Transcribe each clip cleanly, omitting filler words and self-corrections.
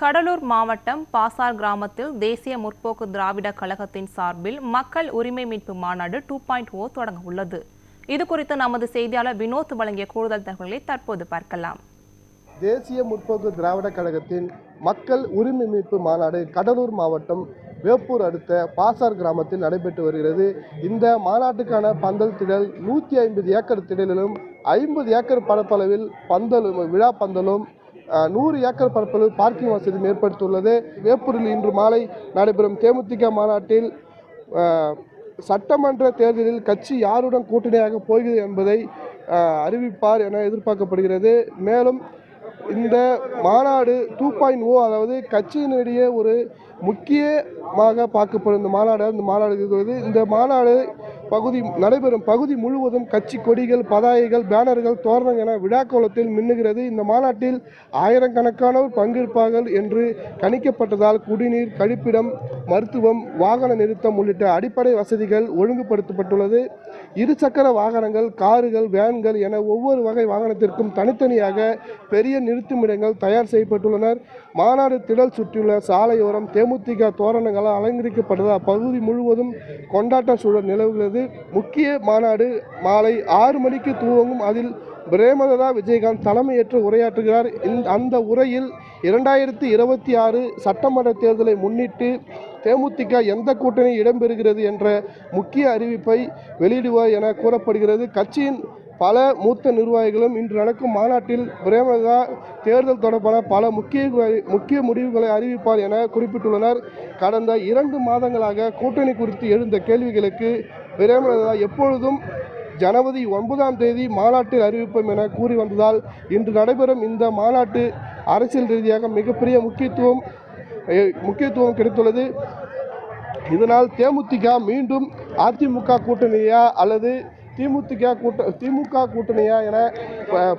கடலூர் மாவட்டம் பாசார் கிராமத்தில் தேசிய முற்போக்கு திராவிட கழகத்தின் சார்பில் மக்கள் உரிமை மீட்பு மாநாடு 2.0 தொடங்க உள்ளது. இதுகுறித்து நமது செய்தியாளர் வினோத் வழங்கிய கூடுதல் தகவல்களை தற்போது பார்க்கலாம். தேசிய முற்போக்கு திராவிட கழகத்தின் மக்கள் உரிமை மீட்பு மாநாடு கடலூர் மாவட்டம் வேப்பூர் அடுத்த பாசார் கிராமத்தில் நடைபெற்று வருகிறது. இந்த மாநாட்டுக்கான பந்தல் திடல் 150 ஏக்கர் திடலிலும் 50 ஏக்கர் பரப்பளவில் பந்தலும் விழா பந்தலும் 100 ஏக்கர் பரப்பளவில் பார்க்கிங் வசதி ஏற்படுத்தியுள்ளது. வேப்பூரில் இன்று மாலை நடைபெறும் தேமுதிக மாநாட்டில் சட்டமன்ற தேர்தலில் கட்சி யாருடன் கூட்டணியாக போகிறது என்பதை அறிவிப்பார் என எதிர்பார்க்கப்படுகிறது. மேலும் இந்த மாநாடு 2.0 அதாவது கட்சியினிடையே ஒரு முக்கியமாக பார்க்கப்படும் இந்த மாநாடு இருக்கிறது. இந்த மாநாடு நடைபெறும் பகுதி முழுவதும் கட்சி கொடிகள், பதாகைகள், பேனர்கள், தோரணங்கள் என விழாக்கோலத்தில் மின்னுகிறது. இந்த மாநாட்டில் ஆயிரக்கணக்கானோர் பங்கேற்பார்கள் என்று கணிக்கப்பட்டதால் குடிநீர், கழிப்பிடம், மருத்துவம், வாகன நிறுத்தம் உள்ளிட்ட அடிப்படை வசதிகள் ஒழுங்குபடுத்தப்பட்டுள்ளது. இருசக்கர வாகனங்கள், கார்கள், வேன்கள் என ஒவ்வொரு வகை வாகனத்திற்கும் தனித்தனியாக பெரிய நிறுத்துமிடங்கள் தயார் செய்யப்பட்டுள்ளனர். மாநாடு திடல் சுற்றியுள்ள சாலையோரம் தேமுதிக தோரணங்களால் அலங்கரிக்கப்பட்டது. அப்பகுதி முழுவதும் கொண்டாட்ட சூழல் நிலவுகிறது. முக்கிய மாநாடு மாலை 6 மணிக்கு துவங்கும். அதில் பிரேமலதா விஜயகாந்த் தலைமையேற்று உரையாற்றுகிறார். அந்த உரையில் 2026 சட்டமன்ற தேர்தலை முன்னிட்டு தேமுதிக எந்த கூட்டணி இடம்பெறுகிறது என்ற முக்கிய அறிவிப்பை வெளியிடுவார் என கூறப்படுகிறது. கட்சியின் பல மூத்த நிர்வாகிகளும் இன்று நடக்கும் மாநாட்டில் பிரேமலதா தேர்தல் தொடர்பான பல முக்கிய முடிவுகளை அறிவிப்பார் என குறிப்பிட்டுள்ளனர். கடந்த 2 மாதங்களாக கூட்டணி குறித்து எழுந்த கேள்விகளுக்கு பிரேமலதா எப்பொழுதும் ஜனவரி 9ஆம் தேதி மாநாட்டில் அறிவிப்போம் என கூறி வந்ததால் இன்று நடைபெறும் இந்த மாநாட்டு அரசியல் ரீதியாக மிகப்பெரிய முக்கியத்துவம் கிடைத்துள்ளது. இதனால் தேமுதிக மீண்டும் அதிமுக கூட்டணியா அல்லது திமுக கூட்டணியா என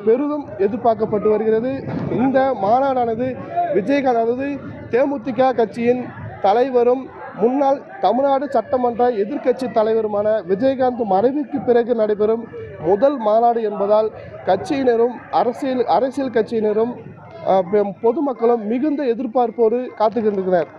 பெரிதும் எதிர்பார்க்கப்பட்டு வருகிறது. இந்த மாநாடானது விஜயகாந்த் அதாவது தேமுதிக கட்சியின் தலைவரும் முன்னாள் தமிழ்நாடு சட்டமன்ற எதிர்க்கட்சி தலைவருமான விஜயகாந்த் மறைவுக்கு பிறகு நடைபெறும் முதல் மாநாடு என்பதால் கட்சியினரும் அரசியல் கட்சியினரும் பொதுமக்களும் மிகுந்த எதிர்பார்ப்போடு காத்துக்கொண்டிருக்கிறார்.